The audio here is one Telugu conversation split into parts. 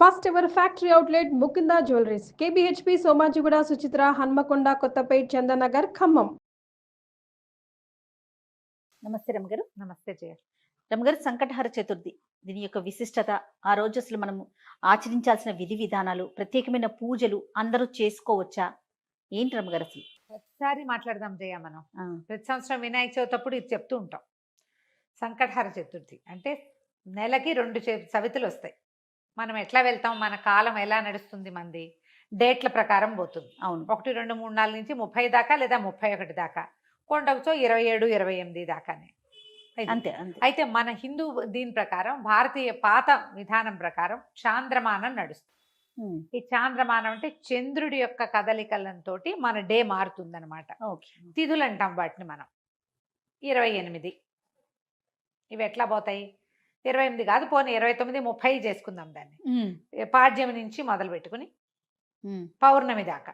First ever factory outlet Mukunda jewelleries KBHP Somajiguda Suchitra Hanamkonda Kothapet Chandanagar Khammam. నమస్తే రమగారు. నమస్తే జయ. రమగారు, సంకటహర చతుర్థి దీని యొక్క విశిష్టత, ఆ రోజు అసలు మనము ఆచరించాల్సిన విధి విధానాలు, ప్రత్యేకమైన పూజలు అందరూ చేసుకోవచ్చా, ఏంటి రమగారు అసలు? ప్రతిసారి మాట్లాడదాం జయ. మనం ప్రతి సంవత్సరం వినాయక చవితి అప్పుడు ఇది చెప్తూ ఉంటాం. సంకటహర చతుర్థి అంటే నెలకి 2 చవితులు వస్తాయి. మనం ఎట్లా వెళ్తాం, మన కాలం ఎలా నడుస్తుంది, మంది డేట్ల ప్రకారం పోతుంది. అవును, 1, 2, 3, 4 నుంచి 30 దాకా లేదా 31 దాకా, కొండవచ్చో 27, 28 దాకానే. అంతే అంతే. అయితే మన హిందూ దీని ప్రకారం, భారతీయ పాత విధానం ప్రకారం చాంద్రమానం నడుస్తుంది. ఈ చాంద్రమానం అంటే చంద్రుడి యొక్క కదలికలతో మన డే మారుతుందన్నమాట. తిథులు అంటాం వాటిని మనం. 28 ఇవి ఎట్లా పోతాయి? 28 కాదు, పోనీ 29, 30 చేసుకుందాం దాన్ని. పాడ్యం నుంచి మొదలు పెట్టుకుని పౌర్ణమి దాకా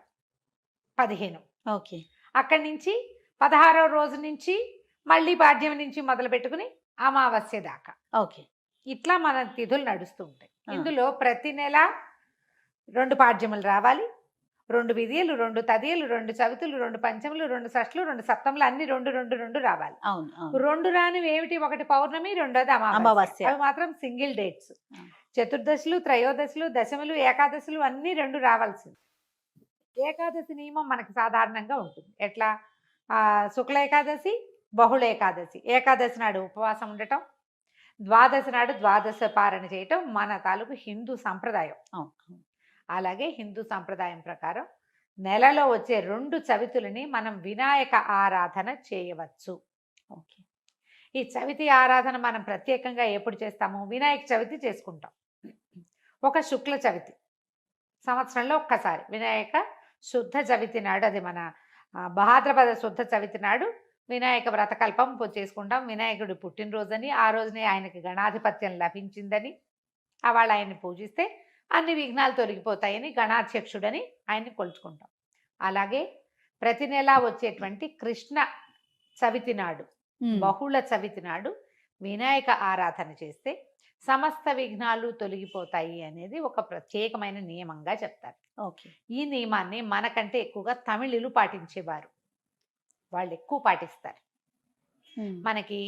15. ఓకే. అక్కడి నుంచి 16వ రోజు నుంచి మళ్ళీ పాడ్యం నుంచి మొదలు పెట్టుకుని అమావాస్య దాకా. ఓకే. ఇట్లా మన తిథులు నడుస్తూ ఉంటాయి. ఇందులో ప్రతి నెల 2 పాడ్యములు రావాలి, 2 విధియలు, 2 తదియలు, 2 చవితులు, 2 పంచములు, 2 షష్ఠులు, 2 సప్తములు, అన్ని 2 రావాలి. 2 రానివి ఏమిటి? ఒకటి పౌర్ణమి, రెండోది అమావాస్య. అవి మాత్రం సింగిల్ డేట్స్. చతుర్దశులు, త్రయోదశులు, దశములు, ఏకాదశులు అన్ని 2 రావాల్సింది. ఏకాదశి నియమం మనకి సాధారణంగా ఉంటుంది. ఎట్లా? శుక్ల ఏకాదశి, బహుళ ఏకాదశి. ఏకాదశి నాడు ఉపవాసం ఉండటం, ద్వాదశి నాడు ద్వాదశ పారణ చేయటం మన తాలూకు హిందూ సంప్రదాయం. అలాగే హిందూ సంప్రదాయం ప్రకారం నెలలో వచ్చే 2 చవితులని మనం వినాయక ఆరాధన చేయవచ్చు. ఓకే. ఈ చవితి ఆరాధన మనం ప్రత్యేకంగా ఎప్పుడు చేస్తాము? వినాయక చవితి చేసుకుంటాం. ఒక శుక్ల చవితి సంవత్సరంలో ఒక్కసారి, వినాయక శుద్ధ చవితి నాడు, అది మన భాద్రపద శుద్ధ చవితి నాడు వినాయక వ్రతకల్పం చేసుకుంటాం. వినాయకుడి పుట్టినరోజని, ఆ రోజునే ఆయనకి గణాధిపత్యం లభించిందని, వాళ్ళు ఆయన్ని పూజిస్తే అన్ని విఘ్నాలు తొలగిపోతాయని గణాధ్యక్షుడని ఆయన్ని కొలుచుకుంటాం. అలాగే ప్రతి నెలా వచ్చేటువంటి కృష్ణ చవితి నాడు, బహుళ చవితి నాడు వినాయక ఆరాధన చేస్తే సమస్త విఘ్నాలు తొలగిపోతాయి అనేది ఒక ప్రత్యేకమైన నియమంగా చెప్తారు. ఓకే. ఈ నియమాన్ని మనకంటే ఎక్కువగా తమిళులు పాటించేవారు. వాళ్ళు ఎక్కువ పాటిస్తారు. మనకి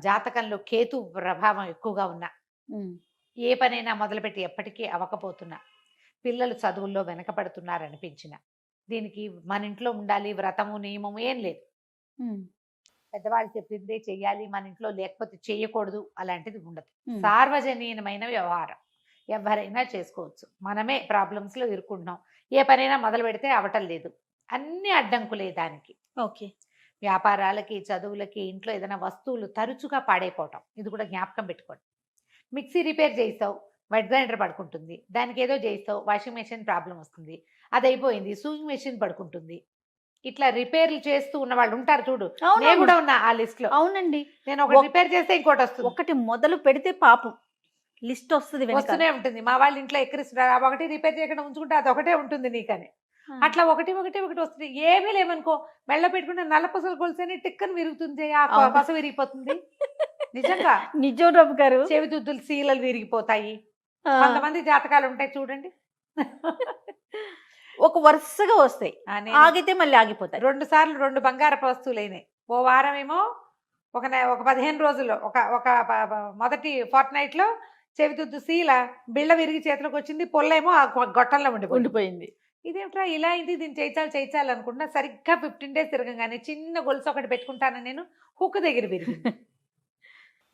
జాతకంలో కేతు ప్రభావం ఎక్కువగా ఉన్నా, ఏ పనైనా మొదలుపెట్టి ఎప్పటికీ అవ్వకపోతున్నా, పిల్లలు చదువుల్లో వెనకపడుతున్నారనిపించిన, దీనికి మన ఇంట్లో ఉండాలి వ్రతము నియమము ఏం లేదు. పెద్దవాళ్ళు చెప్పిందే చెయ్యాలి, మన ఇంట్లో లేకపోతే చేయకూడదు, అలాంటిది ఉండదు. సార్వజనీయమైన వ్యవహారం, ఎవరైనా చేసుకోవచ్చు. మనమే ప్రాబ్లమ్స్లో ఇరుక్కుంటున్నాం. ఏ పనైనా మొదలు పెడితే అవటం లేదు, అన్ని అడ్డంకులే దానికి. ఓకే. వ్యాపారాలకి, చదువులకి, ఇంట్లో ఏదైనా వస్తువులు తరచుగా పాడైపోవటం, ఇది కూడా జ్ఞాపకం పెట్టుకోండి. మిక్సీ రిపేర్ చేయిస్తావు, వెట్ గ్రైండర్ పడుకుంటుంది. దానికి ఏదో చేయిస్తావు, వాషింగ్ మెషిన్ ప్రాబ్లం వస్తుంది, అది అయిపోయింది, సూయింగ్ మెషిన్ పడుకుంటుంది. ఇట్లా రిపేర్లు చేస్తూ ఉన్న వాళ్ళు ఉంటారు చూడు. నేను కూడా ఉన్నా ఆ లిస్ట్ లో. అవునండి. నేను ఒకటి రిపేర్ చేస్తే ఇంకోటి వస్తుంది. ఒకటి మొదలు పెడితే పాపం లిస్ట్ వస్తూనే ఉంటుంది. మా వాళ్ళ ఇంట్లో ఎక్కిరిస్తున్నారు, ఒకటి రిపేర్ చేయకుండా ఉంచుకుంటే అది ఒకటే ఉంటుంది నీకని. అట్లా ఒకటి వస్తుంది. ఏమీ లేవనుకో, మెళ్ళ పెట్టుకుంటే నల్లపసలు కొలిసేని టిక్కని విరుగుతుంది, ఆ పస విరిగిపోతుంది. నిజంగా నిజం రమ్మ గారు. చెవిదుద్దులు సీలలు విరిగిపోతాయి. కొంతమంది జాతకాలు ఉంటాయి చూడండి, ఒక వరుసగా వస్తాయి, ఆగితే మళ్ళీ ఆగిపోతాయి. 2 సార్లు 2 బంగారపు వస్తువులు అయినాయి. ఓ వారం ఏమో ఒక 15 రోజుల్లో ఒక మొదటి ఫోర్ట్ నైట్ లో చెవిదుద్దు సీల బిళ్ళ విరిగి చేతిలోకి వచ్చింది, పొల్లేమో ఆ గొట్టంలో ఉండిపోయింది. ఇదేమిట్రా ఇలా ఇది, దీన్ని చేయించాలి అనుకుంటున్నా. సరిగ్గా 15 days తిరగగానే చిన్న గొలుసు ఒకటి పెట్టుకుంటాను నేను, హుక్ దగ్గర విరిగింది.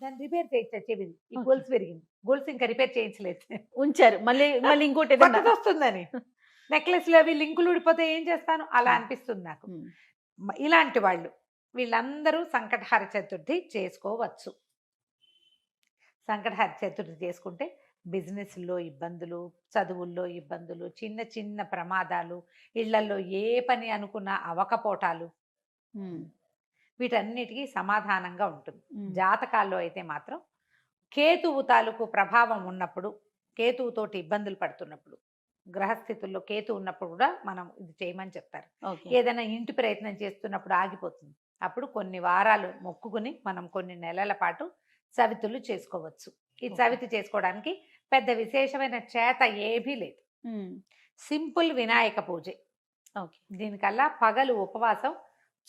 దాన్ని రిపేర్ చేయించా, చెవిది ఈ గొలుసు విరిగింది. గొలుసు ఇంకా రిపేర్ చేయించలేదు, ఉంచారు. మళ్ళీ ఇంకోటి వస్తుందని. నెక్లెస్లు అవి లింకులు ఊడిపోతే ఏం చేస్తాను, అలా అనిపిస్తుంది నాకు. ఇలాంటి వాళ్ళు వీళ్ళందరూ సంకటహర చతుర్థి చేసుకోవచ్చు. సంకటహర చతుర్థి చేసుకుంటే బిజినెస్లో ఇబ్బందులు, చదువుల్లో ఇబ్బందులు, చిన్న చిన్న ప్రమాదాలు, ఇళ్లలో ఏ పని అనుకున్నా అవకపోటాలు, వీటన్నిటికీ సమాధానంగా ఉంటుంది. జాతకాల్లో అయితే మాత్రం కేతువు తాలూకు ప్రభావం ఉన్నప్పుడు, కేతువుతోటి ఇబ్బందులు పడుతున్నప్పుడు, గ్రహస్థితుల్లో కేతు ఉన్నప్పుడు కూడా మనం ఇది చేయమని చెప్తారు. ఏదైనా ఇంటి ప్రయత్నం చేస్తున్నప్పుడు ఆగిపోతుంది, అప్పుడు కొన్ని వారాలు మొక్కుకుని మనం కొన్ని నెలల పాటు చవితులు చేసుకోవచ్చు. ఈ చవితి చేసుకోవడానికి పెద్ద విశేషమైన చేత ఏమీ లేదు. సింపుల్ వినాయక పూజ. ఓకే. దీనికల్లా పగలు ఉపవాసం,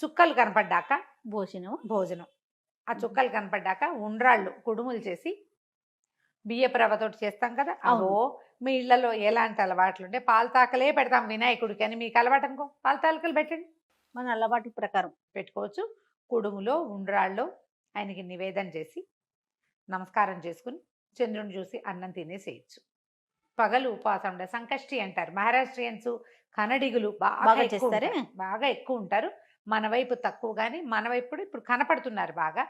చుక్కలు కనపడ్డాక భోజనం. ఆ చుక్కలు కనపడ్డాక ఉండ్రాళ్ళు కుడుములు చేసి బియ్యపు రవ్వతోటి చేస్తాం కదా, అవో మీ ఇళ్లలో ఎలాంటి అలవాట్లు ఉంటే పాలతాకలే పెడతాం వినాయకుడికి అని మీకు అలవాటు అనుకో, పాలతాకలు పెట్టండి, మన అలవాటు ప్రకారం పెట్టుకోవచ్చు. కుడుములో ఉండ్రాళ్ళు ఆయనకి నివేదన చేసి నమస్కారం చేసుకుని చంద్రుని చూసి అన్నం తినేసేయచ్చు. పగలు ఉపవాసం ఉండే సంకష్టి అంటారు. మహారాష్ట్రియన్స్ కన్నడిగులు బాగా ఎక్కువ ఉంటారు. మన వైపు తక్కువ, కానీ మన వైపు ఇప్పుడు కనపడుతున్నారు బాగా.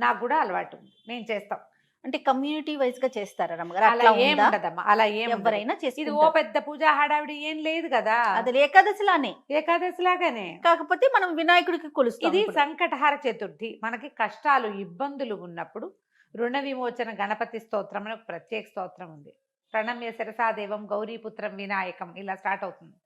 నాకు కూడా అలవాటు ఉంది, నేను చేస్తాం. అంటే కమ్యూనిటీ వైజ్ గా చేస్తారా రమ్మగారు? అలా ఏం ఉండదమ్మా, అలా ఏం ఎవరైనా చేసి ఇది ఓ పెద్ద పూజ హడావిడి ఏం లేదు కదా. అది ఏకాదశిలానే, ఏకాదశిలాగానే. కాకపోతే మనం వినాయకుడికి కొలుస్తాం. ఇది సంకటహార చతుర్థి. మనకి కష్టాలు ఇబ్బందులు ఉన్నప్పుడు రుణ విమోచన గణపతి స్తోత్రం అని ఒక ప్రత్యేక స్తోత్రం ఉంది. ప్రణమ్య శిరసాదేవం గౌరీపుత్రం వినాయకం ఇలా స్టార్ట్ అవుతుంది.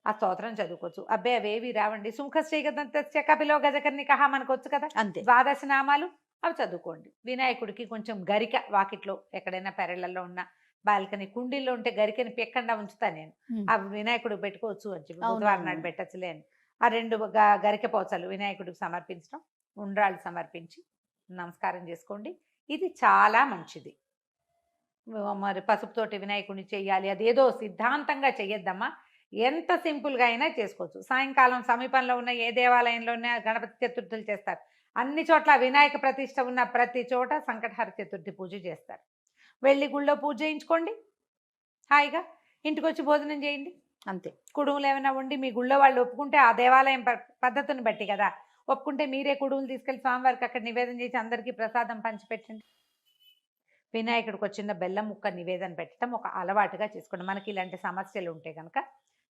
ఆ స్తోత్రం చదువుకోవచ్చు. అబ్బే అవేవి రావండి. సుముఖశ్రీగదంత్య కపిలో గజకర్ణికః మనకు వచ్చు కదా, అంతే. ద్వాదశ నామాలు అవి చదువుకోండి. వినాయకుడికి కొంచెం గరిక, వాకిట్లో ఎక్కడైనా పెరళ్లలో ఉన్న బాల్కనీ కుండీల్లో ఉంటే గరికని పెక్కకుండా ఉంచుతా నేను. ఆ వినాయకుడికి పెట్టుకోవచ్చు అని చెప్పి, బుధవారం నాడు పెట్టచ్చులే అని. ఆ 2 గరిక పోచలు వినాయకుడికి సమర్పించడం, ఉండ్రాళ్ళు సమర్పించి నమస్కారం చేసుకోండి. ఇది చాలా మంచిది. మరి పసుపుతోటి వినాయకుడిని చెయ్యాలి అదేదో సిద్ధాంతంగా చెయ్యొద్దమ్మా. ఎంత సింపుల్గా అయినా చేసుకోవచ్చు. సాయంకాలం సమీపంలో ఉన్న ఏ దేవాలయంలోనే గణపతి చతుర్థులు చేస్తారు. అన్ని చోట్ల వినాయక ప్రతిష్ట ఉన్న ప్రతి చోట సంకటహార చతుర్థి పూజ చేస్తారు. వెళ్ళి గుళ్ళో పూజ చేయించుకోండి, హాయిగా ఇంటికి వచ్చి భోజనం చేయండి, అంతే. కుడుములు ఏమైనా ఉండి మీ గుళ్ళో వాళ్ళు ఒప్పుకుంటే, ఆ దేవాలయం పద్ధతిని బట్టి కదా, ఒప్పుకుంటే మీరే కుడుములు తీసుకెళ్ళి స్వామివారికి అక్కడ నివేదన చేసి అందరికీ ప్రసాదం పంచిపెట్టండి. వినాయకుడికి వచ్చిన బెల్లం ముక్క నివేదన పెట్టడం ఒక అలవాటుగా చేసుకోండి. మనకి ఇలాంటి సమస్యలు ఉంటే కనుక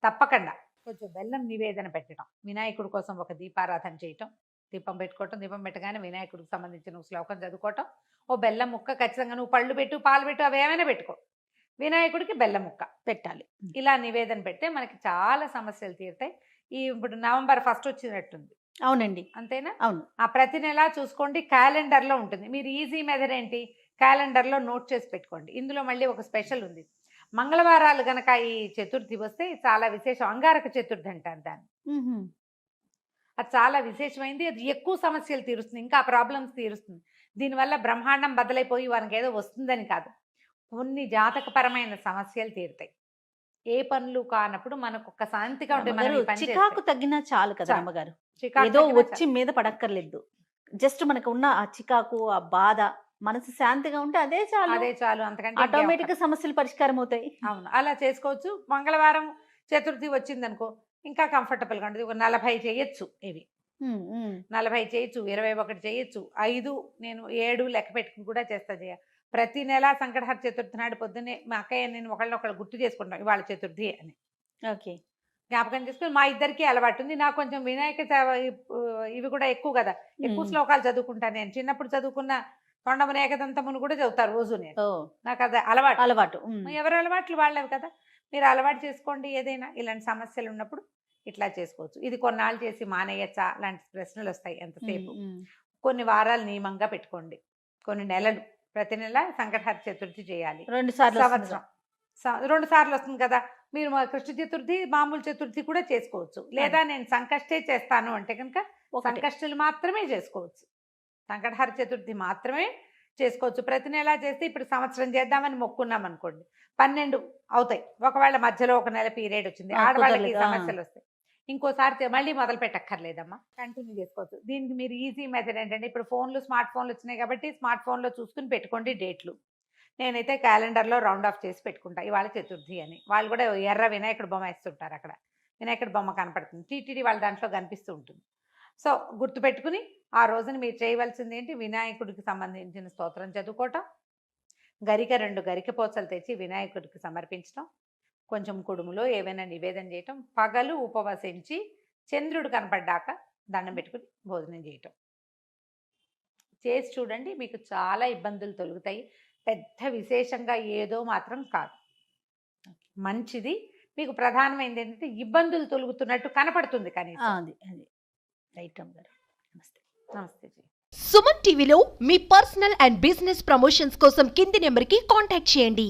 తప్పకుండా కొంచెం బెల్లం నివేదన పెట్టడం, వినాయకుడి కోసం ఒక దీపారాధన చేయటం, దీపం పెట్టుకోవటం, దీపం పెట్టగానే వినాయకుడికి సంబంధించిన శ్లోకం చదువుకోవటం, ఓ బెల్లం ముక్క ఖచ్చితంగా, నువ్వు పళ్ళు పెట్టు పాలు పెట్టు అవి ఏమైనా పెట్టుకో, వినాయకుడికి బెల్లం ముక్క పెట్టాలి. ఇలా నివేదన పెడితే మనకి చాలా సమస్యలు తీరుతాయి. ఇప్పుడు నవంబర్ 1 వచ్చినట్టుంది. అవునండి, అంతేనా? అవును. ఆ ప్రతి నెల చూసుకోండి, క్యాలెండర్లో ఉంటుంది. మీరు ఈజీ మెథడ్ ఏంటి, క్యాలెండర్లో నోట్ చేసి పెట్టుకోండి. ఇందులో మళ్ళీ ఒక స్పెషల్ ఉంది. మంగళవారాలు గనక ఈ చతుర్థి వస్తే చాలా విశేషం. అంగారక చతుర్థి అంటారు దాన్ని. అది చాలా విశేషమైంది. అది ఎక్కువ సమస్యలు తీరుస్తుంది, ఇంకా ప్రాబ్లమ్స్ తీరుస్తుంది. దీనివల్ల బ్రహ్మాండం బద్దలైపోయి వారికి ఏదో వస్తుందని కాదు, కొన్ని జాతకపరమైన సమస్యలు తీరుతాయి. ఏ పనులు కానప్పుడు మనకు ఒక శాంతిగా ఉంటుంది. చికాకు తగ్గినా చాలు కదా అమ్మగారు, ఏదో వచ్చి మీద పడక్కర్లేదు. జస్ట్ మనకు ఉన్న ఆ చికాకు, ఆ బాధ, మనసు శాంతిగా ఉంటే అదే చాలు. అంతకంటే ఆటోమేటిక్ గా సమస్యలు పరిష్కారం అవుతాయి. అవును, అలా చేసుకోవచ్చు. మంగళవారం చతుర్థి వచ్చిందనుకో ఇంకా కంఫర్టబుల్ గా ఉంటుంది. ఒక 40 చేయొచ్చు, ఇవి 40 చేయొచ్చు, 21 చేయొచ్చు, 5 నేను 7 లెక్క పెట్టుకుని కూడా చేస్తా. ప్రతి నెల సంకటహర చతుర్థి నాడు పొద్దున్నే మా అక్కయ్య నేను ఒకళ్ళు గుర్తు చేసుకుంటాం ఇవాళ చతుర్థి అని. ఓకే, జ్ఞాపకం చేసుకుని మా ఇద్దరికి అలవాటు ఉంది. నాకు కొంచెం వినాయక ఇవి కూడా ఎక్కువ కదా, ఎక్కువ శ్లోకాలు చదువుకుంటాను. నేను చిన్నప్పుడు చదువుకున్న తొండమున ఏకదంతమును కూడా చదువుతారు రోజు. నేను నాకు అది అలవాటు. ఎవరి అలవాట్లు వాళ్ళవి కదా, మీరు అలవాటు చేసుకోండి. ఏదైనా ఇలాంటి సమస్యలు ఉన్నప్పుడు ఇట్లా చేసుకోవచ్చు. ఇది కొన్నాళ్ళు చేసి మానేయచ్చా లాంటి ప్రశ్నలు వస్తాయి. ఎంతసేపు, కొన్ని వారాలు నియమంగా పెట్టుకోండి, కొన్ని నెలలు, ప్రతి నెల సంకటహర చతుర్థి చేయాలి. 2 సార్లు సంవత్సరం 2 సార్లు వస్తుంది కదా. మీరు కృష్ణ చతుర్థి మామూలు చతుర్థి కూడా చేసుకోవచ్చు. లేదా నేను సంకష్టే చేస్తాను అంటే కనుక సంకష్టులు మాత్రమే చేసుకోవచ్చు, సంకటహర చతుర్థి మాత్రమే చేసుకోవచ్చు. ప్రతి నెల చేస్తే ఇప్పుడు సంవత్సరం చేద్దామని మొక్కున్నాం అనుకోండి, 12 అవుతాయి. ఒకవేళ మధ్యలో ఒక నెల పీరియడ్ వచ్చింది, ఆడవాళ్ళకి సమస్యలు వస్తాయి, ఇంకోసారి మళ్ళీ మొదలు పెట్టక్కర్లేదమ్మా, కంటిన్యూ చేసుకోవచ్చు. దీనికి మీరు ఈజీ మెథడ్ ఏంటంటే, ఇప్పుడు స్మార్ట్ ఫోన్లు వచ్చినాయి కాబట్టి స్మార్ట్ ఫోన్లో చూసుకుని పెట్టుకోండి డేట్లు. నేనైతే క్యాలెండర్లో రౌండ్ ఆఫ్ చేసి పెట్టుకుంటా ఇవాళ చతుర్థి అని. వాళ్ళు కూడా ఎర్ర వినాయకుడు బొమ్మ వేస్తుంటారు, అక్కడ వినాయకుడు బొమ్మ కనపడుతుంది, టీటీడీ వాళ్ళ దాంట్లో కనిపిస్తూ ఉంటుంది. సో గుర్తుపెట్టుకుని ఆ రోజున మీరు చేయవలసింది ఏంటి, వినాయకుడికి సంబంధించిన స్తోత్రం చదువుకోవటం, 2 గరిక పోచలు తెచ్చి వినాయకుడికి సమర్పించడం, కొంచెం కుడుములో ఏవైనా నివేదన చేయటం, పగలు ఉపవసించి చంద్రుడు కనపడ్డాక దండం పెట్టుకుని భోజనం చేయటం చేసి చూడండి. మీకు చాలా ఇబ్బందులు తొలుగుతాయి. పెద్ద విశేషంగా ఏదో మాత్రం కాదు, మంచిది. మీకు ప్రధానమైనది ఏంటంటే ఇబ్బందులు తొలుగుతున్నట్టు కనపడుతుంది కానీ. రైట్ అమ్మగారు, నమస్తే. నమస్తే. సుమన్ టీవీలో మీ పర్సనల్ అండ్ బిజినెస్ ప్రమోషన్స్ కోసం కింది నెంబర్కి కాంటాక్ట్ చేయండి.